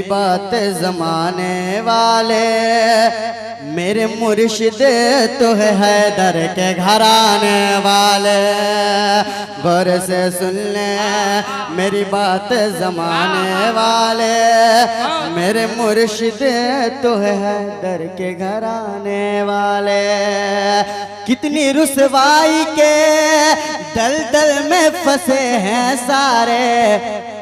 बात जमाने वाले, मेरे मुर्शिद तो है हैदर के घराने वाले। गौर से सुन ले मेरी बात जमाने वाले, मेरे मुर्शिद तो है हैदर के घराने वाले। कितनी रुसवाई के दलदल में फंसे हैं सारे,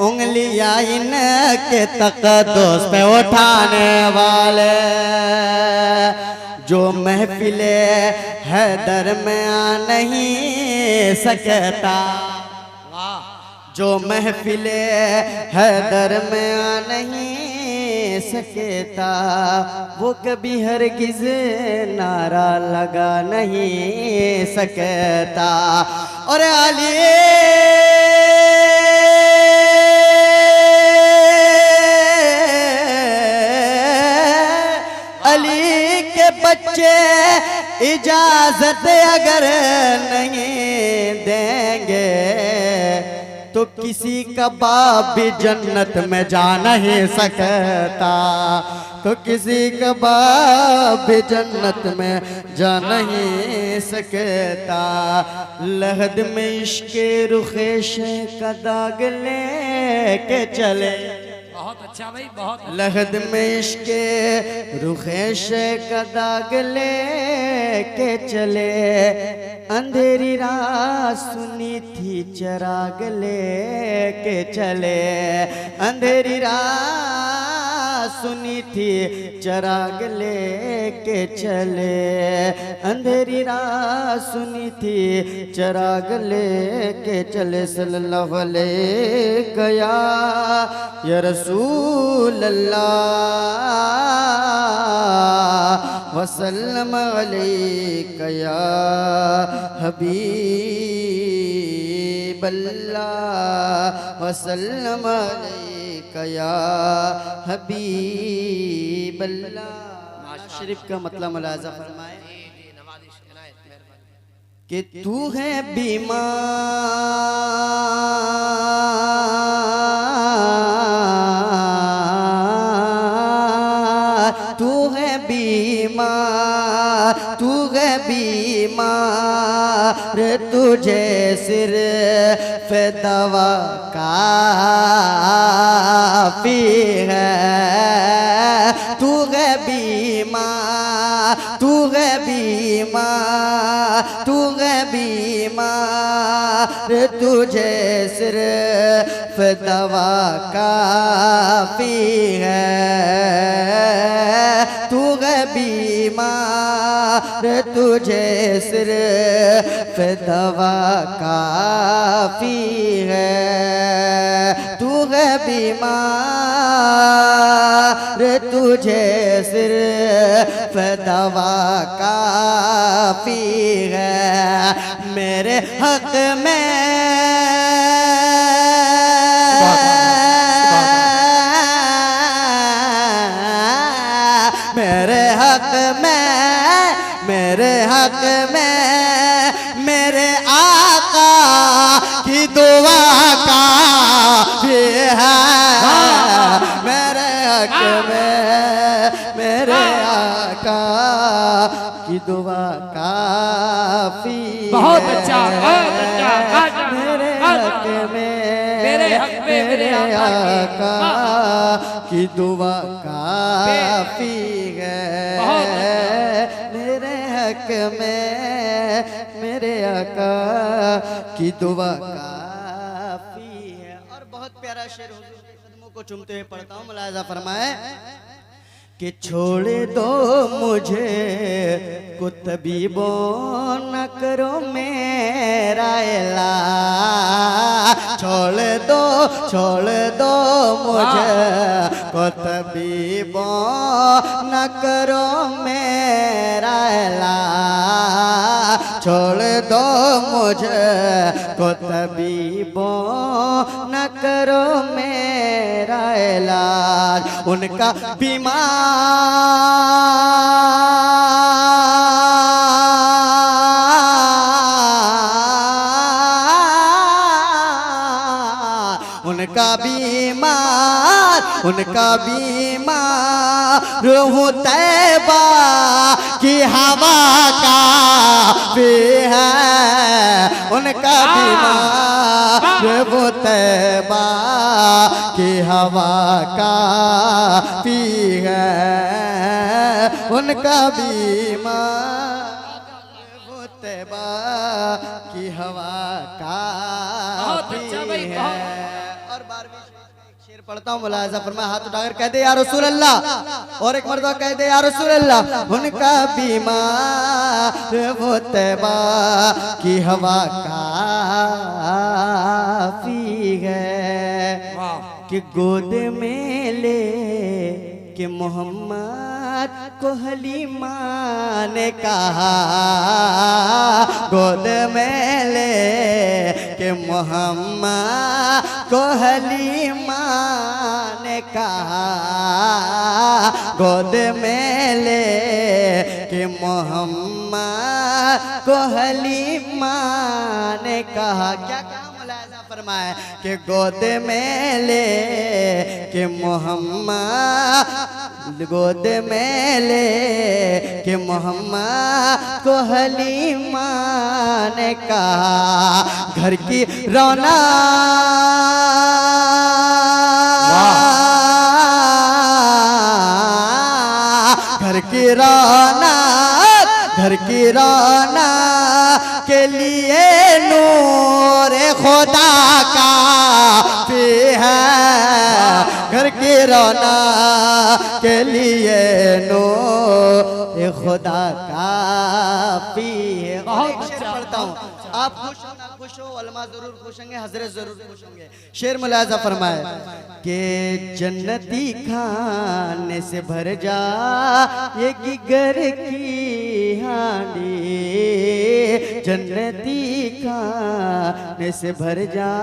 उंगलियां इनके तक दोस्त पे उठाने वाले। जो महफिले हैदर में आ नहीं सकता, जो महफिले हैदर में आ नहीं सकता, वो कभी हरगिज़ नारा लगा नहीं सकता। और अली बच्चे इजाजत अगर नहीं देंगे तो किसी का बाप भी जन्नत में जा नहीं सकता, तो किसी का बाप भी जन्नत में जा नहीं सकता। लहद में इश्क़े रुखेश का दाग लेके चले, बहुत अच्छा भाई, बहुत लहद में इश्क़े रुखेश का दाग लेके चले। अंधेरी रात सुनी थी चिराग लेके चले, अंधेरी रात सुनी थी चिराग लेके चले, अंधेरी रात सुनी थी चिराग लेके चले। सल्लल्लाहु अलैहि या रसूल अल्लाह वसल्लम अलैका या हबीब अल्लाह वसल्लम अलैका या हबीब अल्लाह। शरीफ का मतलब मुलाजा फरमाए कि तू है बीमार, तू है बीमार, तू है बीमार, तुझे सिर्फ दवा काफी है। तू है बीमार, तू है बीमार, तू है बीमार, तुझे सिर्फ दवा काफी है। तू है बीमार, तुझे सिर्फ दवा काफी है। तू है बीमार, तुझे सिर्फ दवा काफी है। मेरे हक में मेरे हक में, मेरे हक में मेरे आका की दुआ काफी है। मेरे हक में मेरे आका की दुआ काफी है। बहुत अच्छा, बहुत अच्छा। मेरे हक में मेरे आका की दुआ काफी है। मेरे हक में मेरे आका की दुआ काफी है। और बहुत प्यारा शेर हुजूर के कदमों को चूमते हुए पढ़ता हूँ, मुलाहिजा फरमाए कि छोड़ दो मुझे को तबीबो न करो मेरा इलाज। छोड़ दो मुझे को तबीबो न करो मेरा इलाज। छोड़ दो मुझे को तबीबो न करो मेरा इलाज। उनका उनका बीमार बीमार उनका बीमार हूँ तैबा की हवा का भी है उनका बीमार वो तैबा की हवा का पी है उनका बीमार वो तैबा की हवा का बहुत अच्छा भाई, पी बहुत। है। और 12वीं शेर पढ़ता हूँ, मुलाहिजा फरमाए, हाथ उठाकर कह दे या रसूल अल्लाह, और एक मर्तबा कह दे या रसूल अल्लाह। उनका बीमार वो तैबा की हवा का पी है वाह कि गोद में ले कि मोहम्मद को हलीमा ने कहा, गोद में ले कि मोहम्मद को हलीमा ने कहा, गोद में ले कि मोहम्मद को हलीमा ने कहा। क्या कहा मुलाहिजा फरमाए कि गोद में ले कि मोहम्मद, गोद में ले कि मोहम्मद को हलीमा ने कहा, घर की रौनक, घर की रौनक, घर की रौनक के लिए नूर खुदा का भी है, घर की रौनक के लिए नूर खुदा का भी है। बहुत एक शेर अच्छा, पढ़ता हूँ, आप खुश हो ना खुश हो, उलमा जरूर खुश होंगे, हजरत जरूर खुश होंगे। शेर मुलाहिजा फरमाए कि जन्नती खाने से भर जा ये गिगर की हांडी, जन्नती खाने से भर जा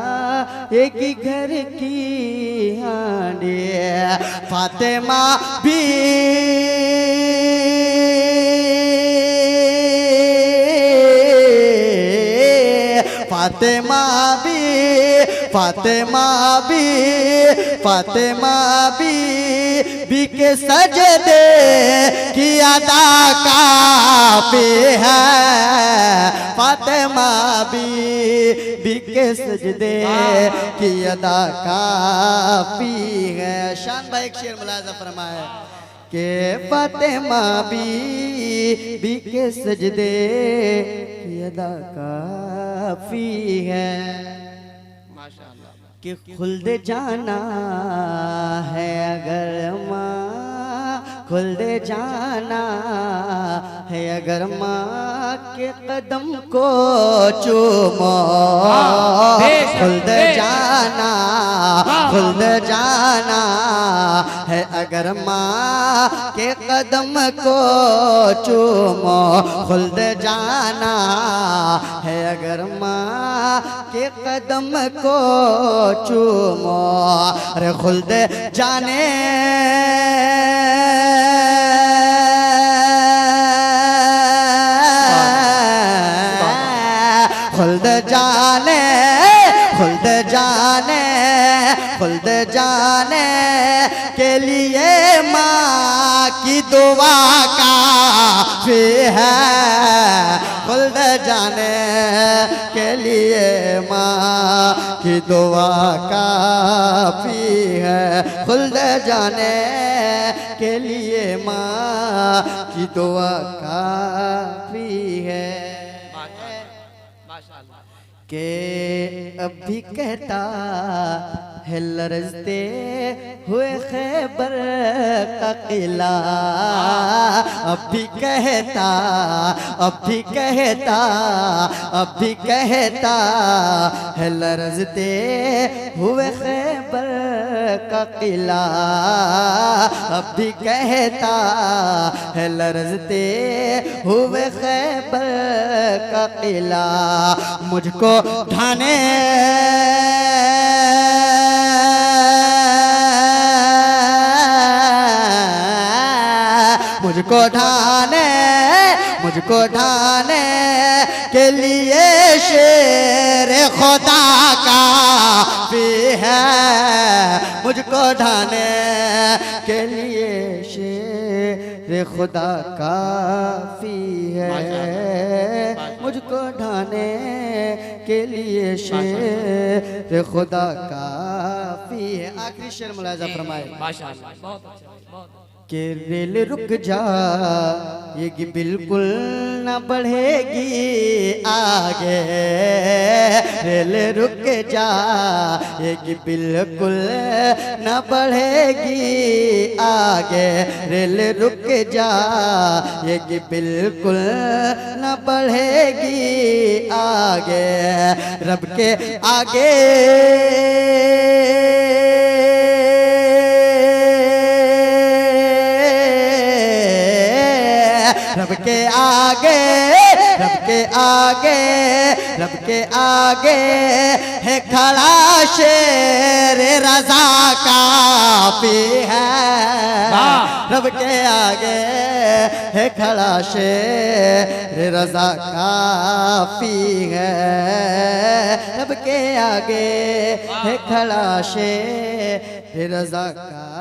ये गिगर की हांडी, फातिमा भी फातिमा भी, फातिमा भी, फातिमा भी के सजदे की अदा काफी है, फातिमा भी के सजदे की अदा काफी है। शान भाई एक शेर मुलाहिजा फरमाए के फातिमा भी के सजदे की अदा काफी है, माशाअल्लाह। कि खुल्द जाना है अगर माँ, खुल्द जाना है अगर माँ के कदम को चूमो, खुल्द जाना, खुल्द जाना है अगर माँ के कदम को चूमो, खुल्द जाना है अगर माँ के कदम को चूमो, अरे खुल्द जाने खुल्द जाने, खुल्द जाने, खुल्द जाने के लिए माँ की दुआ काफी है, खुल्द जाने के लिए माँ की दुआ काफी है, खुल्द जाने के लिए माँ की दुआ काफी है। के अब भी कहता है लरजते हुए खैबर का किला, अब भी कहता, अब भी कहता, अब भी कहता है लरजते हुए खैबर का किला, अब भी कहता है लरजते हुए खैबर का किला, मुझको ढाने मुझको ढाने, मुझको ढाने के लिए शेर खुदा का भी है मुझको ढाने के लिए शेर खुदा काफी है मुझको ढाने के लिए शेर खुदा काफी है। आखिरी शेर मुलाजा फरमाए माशाअल्लाह बहुत अच्छा बहुत अच्छा। कि रेल रुक जाएगी बिल्कुल न बढ़ेगी आगे रेल रुक जाएगी बिल्कुल न बढ़ेगी आगे रेल रुक जाएगी बिल्कुल न बढ़ेगी आगे रब के आगे रब के आगे रब के आगे रब के आगे है खड़ा शेर रज़ा काफी है रब के आगे है खड़ा शेर रज़ा काफी है रब के आगे है खड़ा शेर रज़ा का